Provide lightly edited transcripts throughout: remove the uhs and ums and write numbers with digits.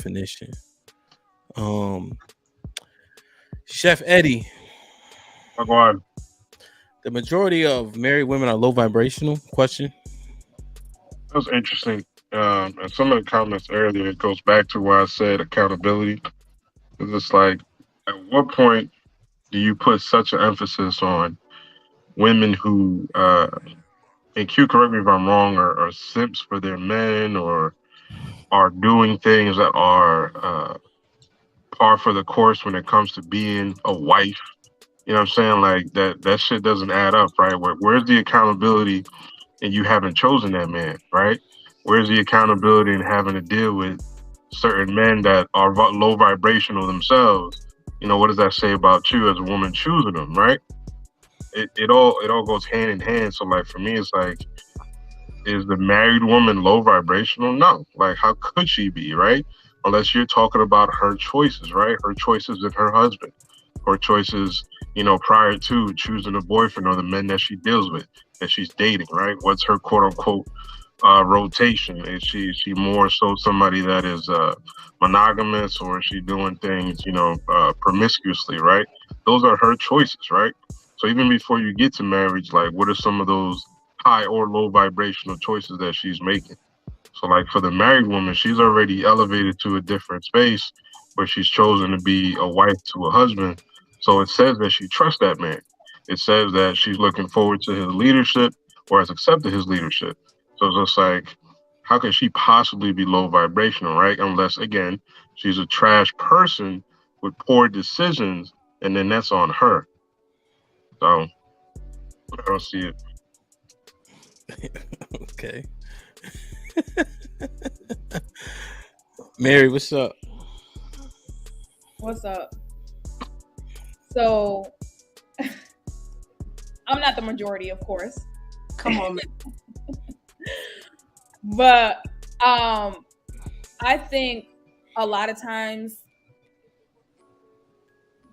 definition. Chef Eddy, Go on. the majority of married women are low vibrational? Question. That was interesting. And some of the comments earlier, it goes back to why I said accountability. Because it's like, at what point do you put such an emphasis on women who, and Q, correct me if I'm wrong, are simps for their men or are doing things that are par for the course when it comes to being a wife? You know what I'm saying? Like that shit doesn't add up, right? Where's the accountability and you haven't chosen that man, right? Where's the accountability in having to deal with certain men that are low vibrational themselves? You know, what does that say about you as a woman choosing them, right? It all goes hand in hand. So like for me, it's like, is the married woman low vibrational? No. Like how could she be, right? Unless you're talking about her choices, right? Her choices in her husband, her choices, you know, prior to choosing a boyfriend or the men that she deals with, that she's dating, right? What's her quote unquote rotation? Is she more so somebody that is monogamous, or is she doing things, you know, promiscuously, right? Those are her choices, right? So even before you get to marriage, like what are some of those high or low vibrational choices that she's making? So like for the married woman, she's already elevated to a different space where she's chosen to be a wife to a husband. So it says that she trusts that man. It says that she's looking forward to his leadership or has accepted his leadership. So it's just like, how can she possibly be low vibrational, right? Unless, again, she's a trash person with poor decisions, and then that's on her. So I don't see it. Okay. Mary, what's up? What's up? So, I'm not the majority, of course. Come on, man. But I think a lot of times,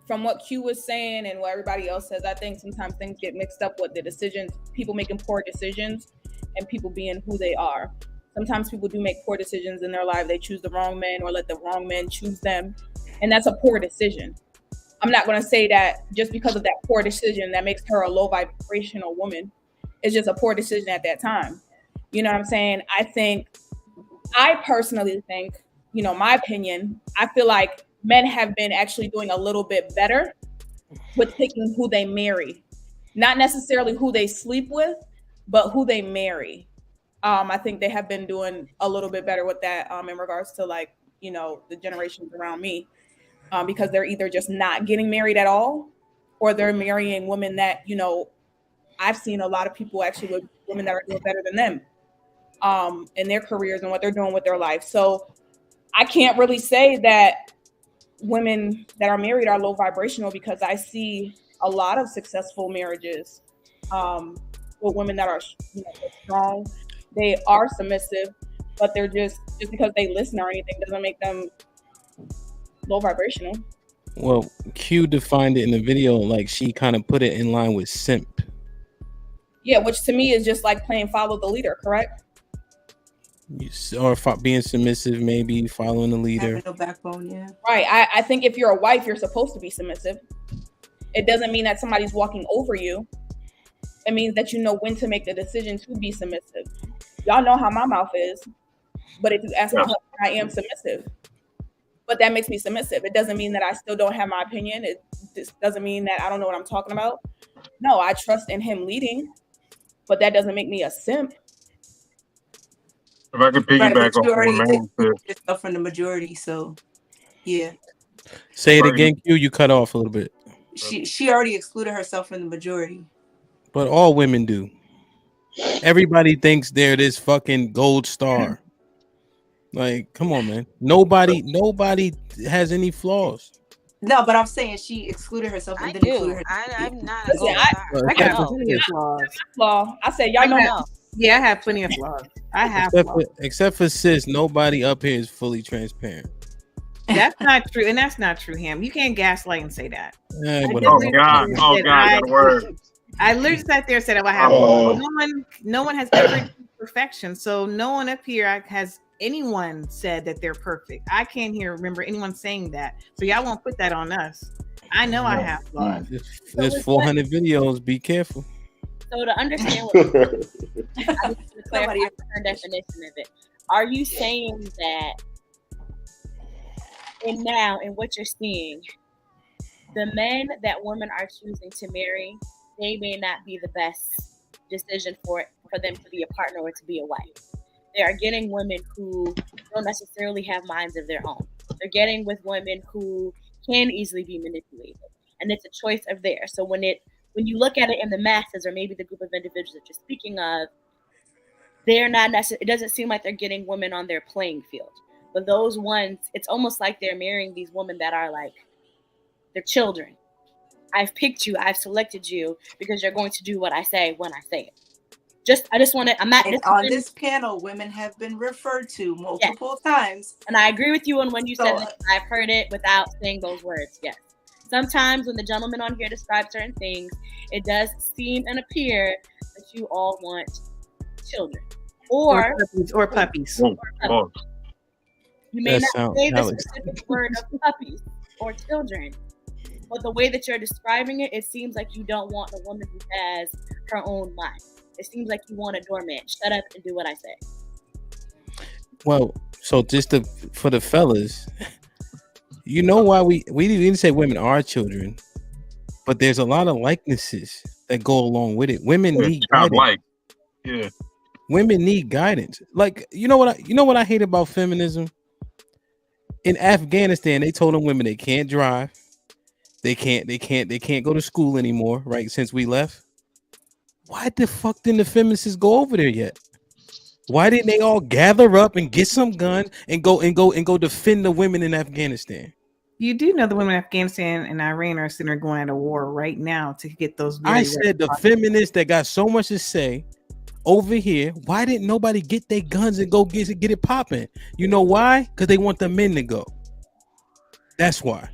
from what Q was saying and what everybody else says, I think sometimes things get mixed up with the decisions, people making poor decisions and people being who they are. Sometimes people do make poor decisions in their life. They choose the wrong man or let the wrong men choose them. And that's a poor decision. I'm not going to say that just because of that poor decision that makes her a low vibrational woman. It's just a poor decision at that time. You know what I'm saying? I personally think, you know, my opinion, I feel like men have been actually doing a little bit better with picking who they marry. Not necessarily who they sleep with, but who they marry. I think they have been doing a little bit better with that in regards to, like, you know, the generations around me. Because they're either just not getting married at all, or they're marrying women that, you know, I've seen a lot of people actually with women that are doing better than them in their careers and what they're doing with their life. So I can't really say that women that are married are low vibrational, because I see a lot of successful marriages with women that are, you know, strong. They are submissive, but they're just because they listen or anything doesn't make them low vibrational. Well, Q defined it in the video like she kind of put it in line with simp. Yeah, which to me is just like playing follow the leader, correct? Or being submissive, maybe following the leader. Having no backbone, yeah. Right. I think if you're a wife, you're supposed to be submissive. It doesn't mean that somebody's walking over you. It means that you know when to make the decision to be submissive. Y'all know how my mouth is, but if you ask me, I am submissive. But that makes me submissive. It doesn't mean that I still don't have my opinion. It just doesn't mean that I don't know what I'm talking about. No, I trust in him leading, but that doesn't make me a simp. If I could piggyback off already what man said, yourself from the majority, so yeah. Say it again, Q. You cut off a little bit. She already excluded herself from the majority. But all women do. Everybody thinks they're this fucking gold star. Like, come on, man. Nobody has any flaws. No, but I'm saying she excluded herself and then included herself. I'm not. I got plenty of flaws. I said, y'all know. Yeah, I have plenty of flaws. I have except for sis, nobody up here is fully transparent. That's not true, and that's not true, Ham. You can't gaslight and say that. Oh God, word. I literally sat there and said, "I have no one has ever perfection, so no one up here has anyone said that they're perfect. I can't remember anyone saying that. So y'all won't put that on us. I know I have flaws. There's 400 videos. Be careful. So to understand what I need to clarify her definition of it. Are you saying that in what you're seeing, the men that women are choosing to marry, they may not be the best decision for them to be a partner or to be a wife. They are getting women who don't necessarily have minds of their own. They're getting with women who can easily be manipulated, and it's a choice of theirs. So when you look at it in the masses, or maybe the group of individuals that you're speaking of, they're not necessarily. It doesn't seem like they're getting women on their playing field. But those ones, it's almost like they're marrying these women that are like their children. I've picked you, I've selected you because you're going to do what I say when I say it. I just want to. I'm not. On this panel, women have been referred to multiple times, and I agree with you on when you said that. I've heard it without saying those words. Yes. Sometimes when the gentleman on here describes certain things, it does seem and appear that you all want children or puppies. You may not say the specific word of puppies or children, but the way that you're describing it, it seems like you don't want a woman who has her own mind. It seems like you want a doormat. Shut up and do what I say. Well, so just for the fellas, you know why we didn't say women are children, but there's a lot of likenesses that go along with it. Women need guidance. Women need guidance. Like, you know what I hate about feminism? In Afghanistan, they told them women they can't drive, they can't go to school anymore, right? Since we left. Why the fuck didn't the feminists go over there yet? Why didn't they all gather up and get some guns and go defend the women in Afghanistan? You do know the women in Afghanistan and Iran are sitting there going at a war right now to get those. I said the feminists that got so much to say over here. Why didn't nobody get their guns and go get it popping? You know why? Because they want the men to go. That's why.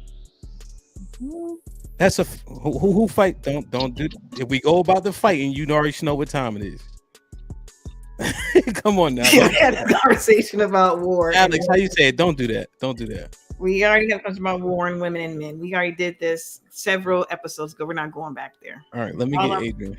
That's who fight. Don't do. If we go about the fighting, you already know what time it is. Come on now. We had a conversation about war. Alex, how you say it? Don't do that. Don't do that. We already have talked about war and women and men. We already did this several episodes ago. We're not going back there. All right, let me get Adrian.